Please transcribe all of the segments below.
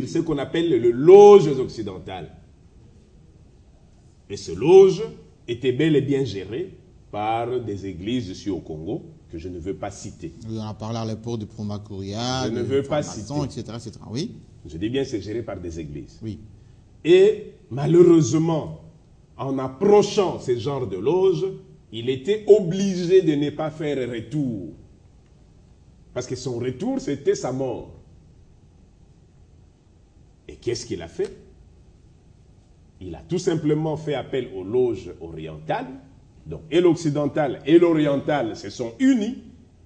ce qu'on appelle le loges occidentales. Et ce loge était bel et bien géré par des églises ici au Congo, que je ne veux pas citer. On a parlé à l'époque de Promacoria, je ne veux pas citer. Etc., etc. Oui. Je dis bien c'est géré par des églises. Oui. Et malheureusement, en approchant ce genre de loge, il était obligé de ne pas faire retour. Parce que son retour, c'était sa mort. Et qu'est-ce qu'il a fait? Il a tout simplement fait appel aux loges orientales. Donc, et l'occidental et l'oriental se sont unis.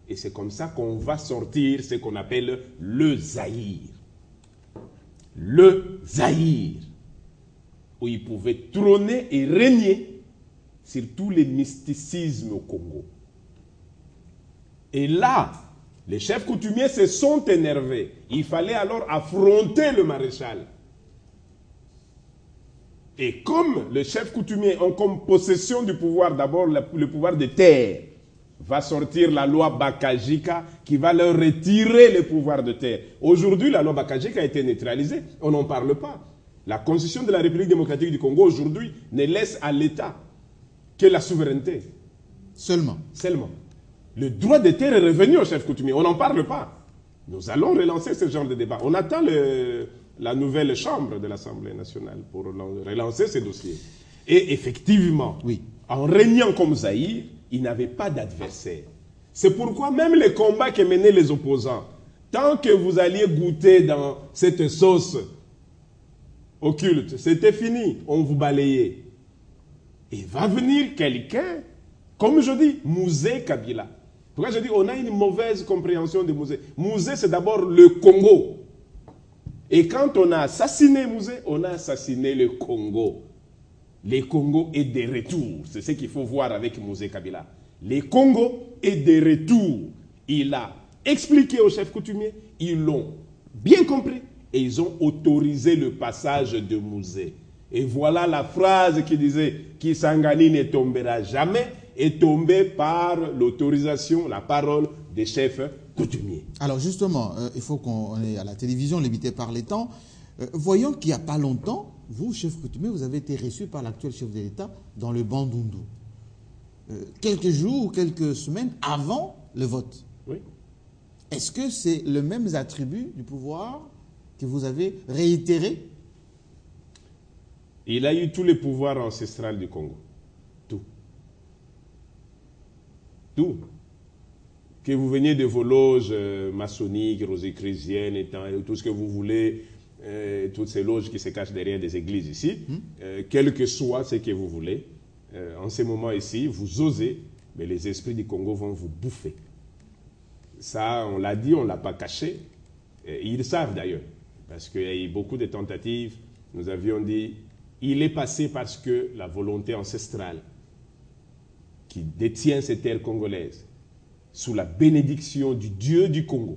Et c'est comme ça qu'on va sortir ce qu'on appelle le Zaïre. Le Zaïre, où il pouvait trôner et régner sur tous les mysticismes au Congo. Et là, les chefs coutumiers se sont énervés. Il fallait alors affronter le maréchal. Et comme les chefs coutumiers ont comme possession du pouvoir, d'abord le pouvoir de terre, va sortir la loi Bakajika qui va leur retirer le pouvoir de terre. Aujourd'hui, la loi Bakajika a été neutralisée. On n'en parle pas. La constitution de la République démocratique du Congo aujourd'hui ne laisse à l'État que la souveraineté. Seulement. Seulement. Le droit de terre est revenu aux chefs coutumiers. On n'en parle pas. Nous allons relancer ce genre de débat. On attend la nouvelle chambre de l'Assemblée nationale pour relancer ces dossiers. Et effectivement, oui, en régnant comme Zaïre, il n'avait pas d'adversaire. C'est pourquoi même les combats que menaient les opposants, tant que vous alliez goûter dans cette sauce occulte, c'était fini, on vous balayait. Et va venir quelqu'un, comme je dis, Mouzé Kabila. Pourquoi je dis, on a une mauvaise compréhension de Mouzé. Mouzé, c'est d'abord le Congo. Et quand on a assassiné Mouzé, on a assassiné le Congo. Le Congo est de retour. C'est ce qu'il faut voir avec Mouzé Kabila. Le Congo est de retour. Il a expliqué aux chefs coutumiers, ils l'ont bien compris et ils ont autorisé le passage de Mouzé. Et voilà la phrase qui disait « Kisangani ne tombera jamais » est tombée par l'autorisation, la parole des chefs coutumiers. Alors justement, il faut qu'on est à la télévision, limité par les temps. Voyons qu'il n'y a pas longtemps, vous, chef coutumier, vous avez été reçu par l'actuel chef de l'État dans le Bandundu. Quelques jours ou quelques semaines avant le vote. Oui. Est-ce que c'est le même attribut du pouvoir que vous avez réitéré? Il a eu tous les pouvoirs ancestraux du Congo. Tout. Tout. Que vous veniez de vos loges maçonniques, rosicruciennes, et tout ce que vous voulez, toutes ces loges qui se cachent derrière des églises ici, quel que soit ce que vous voulez, en ce moment ici, vous osez, mais les esprits du Congo vont vous bouffer. Ça, on l'a dit, on ne l'a pas caché. Ils savent d'ailleurs, parce qu'il y a eu beaucoup de tentatives. Nous avions dit, il est passé parce que la volonté ancestrale qui détient ces terres congolaises, sous la bénédiction du Dieu du Congo,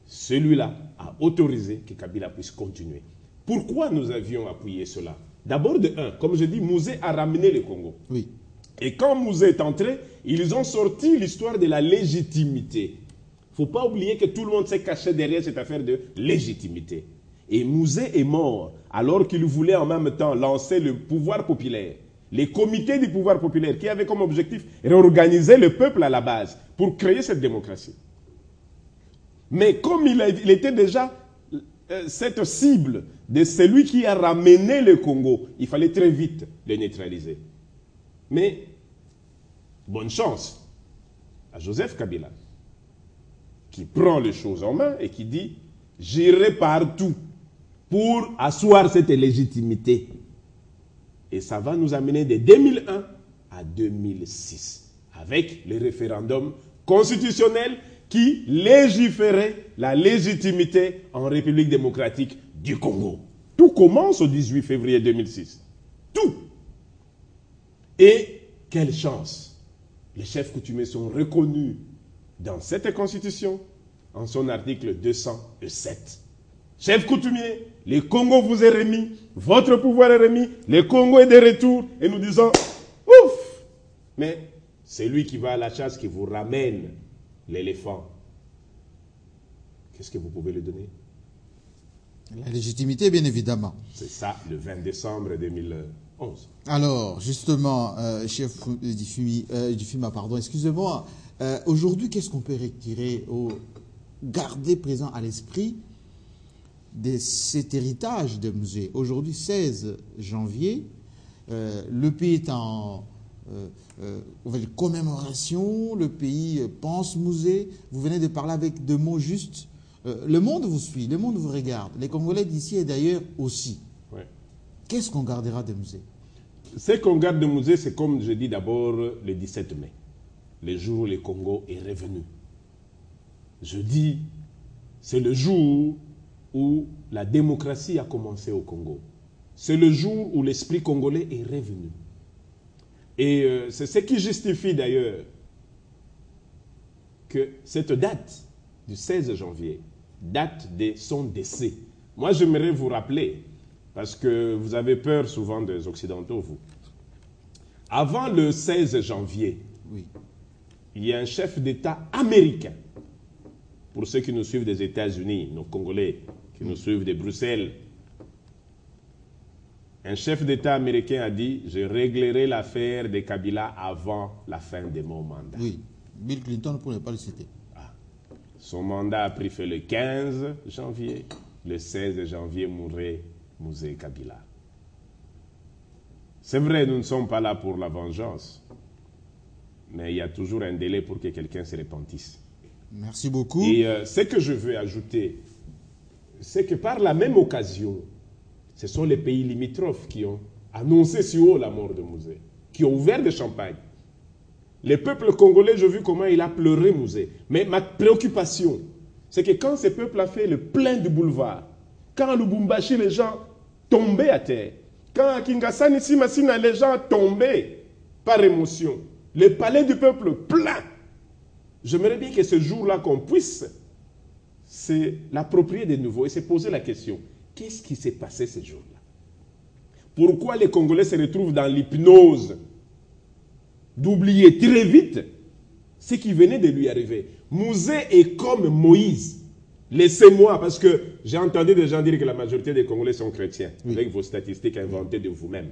celui-là a autorisé que Kabila puisse continuer. Pourquoi nous avions appuyé cela? D'abord, de un, comme je dis, Mouzé a ramené le Congo. Oui. Et quand Mouzé est entré, ils ont sorti l'histoire de la légitimité. Il ne faut pas oublier que tout le monde s'est caché derrière cette affaire de légitimité. Et Mouzé est mort alors qu'il voulait en même temps lancer le pouvoir populaire. Les comités du pouvoir populaire qui avaient comme objectif réorganiser le peuple à la base pour créer cette démocratie. Mais comme il était déjà cette cible de celui qui a ramené le Congo, il fallait très vite le neutraliser. Mais bonne chance à Joseph Kabila, qui prend les choses en main et qui dit « J'irai partout pour asseoir cette légitimité ». Et ça va nous amener de 2001 à 2006, avec le référendum constitutionnel qui légiférait la légitimité en République démocratique du Congo. Tout commence au 18 février 2006. Tout. Et quelle chance. Les chefs coutumiers sont reconnus dans cette constitution, en son article 207. Chef coutumier, le Congo vous est remis, votre pouvoir est remis, le Congo est de retour, et nous disons, ouf! Mais c'est lui qui va à la chasse qui vous ramène l'éléphant. Qu'est-ce que vous pouvez lui donner? La légitimité, bien évidemment. C'est ça, le 20 décembre 2011. Alors, justement, chef Difima, pardon, excusez-moi. Aujourd'hui, qu'est-ce qu'on peut retirer ou garder présent à l'esprit de cet héritage de musée? Aujourd'hui, 16 janvier, le pays est en commémoration, le pays pense musée. Vous venez de parler avec deux mots justes. Le monde vous suit, le monde vous regarde. Les Congolais d'ici et d'ailleurs aussi. Ouais. Qu'est-ce qu'on gardera de musée? Ce qu'on garde de musée, c'est comme je dis d'abord le 17 mai, le jour où le Congo est revenu. Je dis, c'est le jour où la démocratie a commencé au Congo. C'est le jour où l'esprit congolais est revenu. Et c'est ce qui justifie d'ailleurs que cette date du 16 janvier, date de son décès. Moi, j'aimerais vous rappeler, parce que vous avez peur souvent des Occidentaux, vous. Avant le 16 janvier, Oui. il y a un chef d'État américain, pour ceux qui nous suivent des États-Unis, nos Congolais qui nous suivent de Bruxelles. Un chef d'État américain a dit « Je réglerai l'affaire de Kabila avant la fin de mon mandat ». Oui, Bill Clinton pour ne pas le citer. Son mandat a pris fin le 15 janvier. Le 16 janvier mourait Mouzé Kabila. C'est vrai, nous ne sommes pas là pour la vengeance, mais il y a toujours un délai pour que quelqu'un se repentisse. Merci beaucoup. Et ce que je veux ajouter, c'est que par la même occasion, ce sont les pays limitrophes qui ont annoncé si haut la mort de Mouzé, qui ont ouvert des champagnes. Le peuple congolais, j'ai vu comment il a pleuré Mouzé. Mais ma préoccupation, c'est que quand ce peuple a fait le plein du boulevard, quand à Lubumbashi, les gens tombaient à terre, quand à Kingasani, Simasina, les gens tombaient par émotion, le palais du peuple plein, j'aimerais bien que ce jour-là, qu'on puisse se l'approprier de nouveau et se poser la question, qu'est-ce qui s'est passé ce jour-là? Pourquoi les Congolais se retrouvent dans l'hypnose d'oublier très vite ce qui venait de lui arriver? Mouzé est comme Moïse. Laissez-moi, parce que j'ai entendu des gens dire que la majorité des Congolais sont chrétiens, oui, avec vos statistiques inventées de vous-même.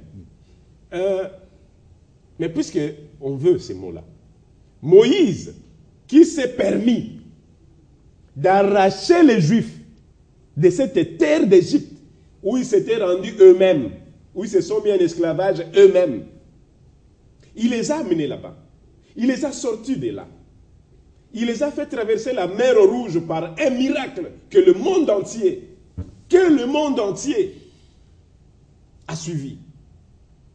Mais puisque on veut ces mots-là, Moïse, qui s'est permis d'arracher les Juifs de cette terre d'Égypte, où ils s'étaient rendus eux-mêmes, où ils se sont mis en esclavage eux-mêmes, il les a amenés là-bas. Il les a sortis de là. Il les a fait traverser la mer Rouge par un miracle que le monde entier a suivi.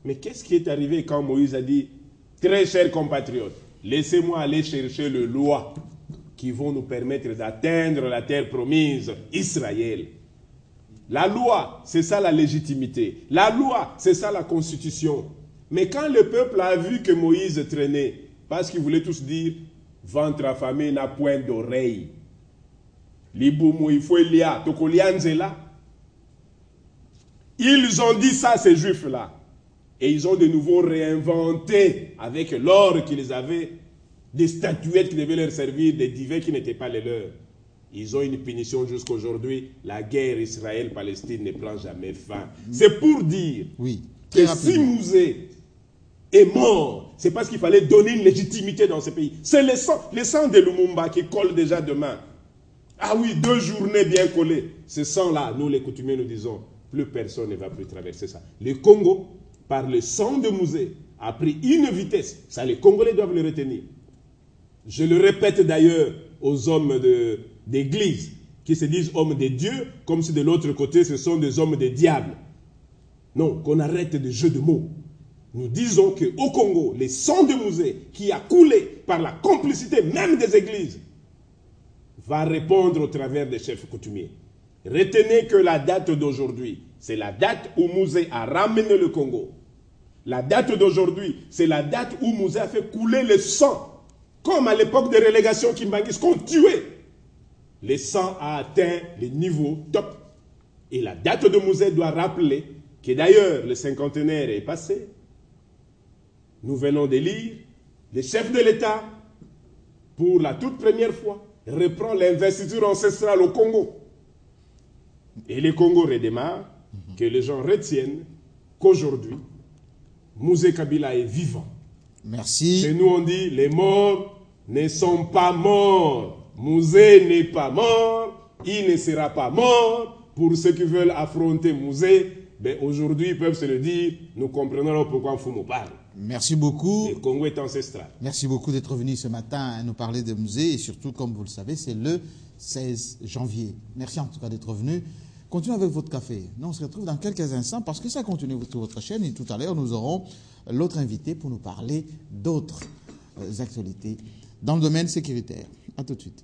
Mais qu'est-ce qui est arrivé quand Moïse a dit, très chers compatriotes, laissez-moi aller chercher les lois qui vont nous permettre d'atteindre la terre promise, Israël. La loi, c'est ça la légitimité. La loi, c'est ça la constitution. Mais quand le peuple a vu que Moïse traînait, parce qu'ils voulaient tous dire, ventre affamé n'a point d'oreille. Ils ont dit ça, ces juifs-là. Et ils ont de nouveau réinventé, avec l'or qu'ils avaient, des statuettes qui devaient leur servir, des divins qui n'étaient pas les leurs. Ils ont une punition jusqu'à aujourd'hui. La guerre Israël-Palestine ne prend jamais fin. C'est pour dire que si Mouzé est mort, c'est parce qu'il fallait donner une légitimité dans ce pays. C'est le sang de Lumumba qui colle déjà demain. Ah oui, 2 journées bien collées. Ce sang-là, nous les coutumiers nous disons, plus personne ne va plus traverser ça. Le Congo, par le sang de Mouzé, a pris une vitesse. Ça, les Congolais doivent le retenir. Je le répète d'ailleurs aux hommes d'église qui se disent hommes de Dieu, comme si de l'autre côté ce sont des hommes de diable. Non, qu'on arrête de jeux de mots. Nous disons qu'au Congo, le sang de Mouzé, qui a coulé par la complicité même des églises, va répondre au travers des chefs coutumiers. Retenez que la date d'aujourd'hui, c'est la date où Mouzé a ramené le Congo. La date d'aujourd'hui, c'est la date où Mouzé a fait couler le sang. Comme à l'époque des relégations Kimbangis qu'on tuait. Le sang a atteint le niveau top. Et la date de Mouzé doit rappeler que d'ailleurs le cinquantenaire est passé. Nous venons d'élire le chef de l'État pour la toute première fois reprend l'investiture ancestrale au Congo. et le Congo redémarre, que les gens retiennent qu'aujourd'hui, Mouzé Kabila est vivant. Merci. Chez nous, on dit, les morts ne sont pas morts. Mouzé n'est pas mort, il ne sera pas mort. Pour ceux qui veulent affronter Mouzé, ben aujourd'hui, ils peuvent se le dire, nous comprenons pourquoi Mfumu parle. Merci beaucoup. Le Congo est ancestral. Merci beaucoup d'être venu ce matin à nous parler de musée et surtout, comme vous le savez, c'est le 16 janvier. Merci en tout cas d'être venu. Continuez avec votre café. Nous, on se retrouve dans quelques instants parce que ça continue sur votre chaîne et tout à l'heure, nous aurons l'autre invité pour nous parler d'autres actualités dans le domaine sécuritaire. À tout de suite.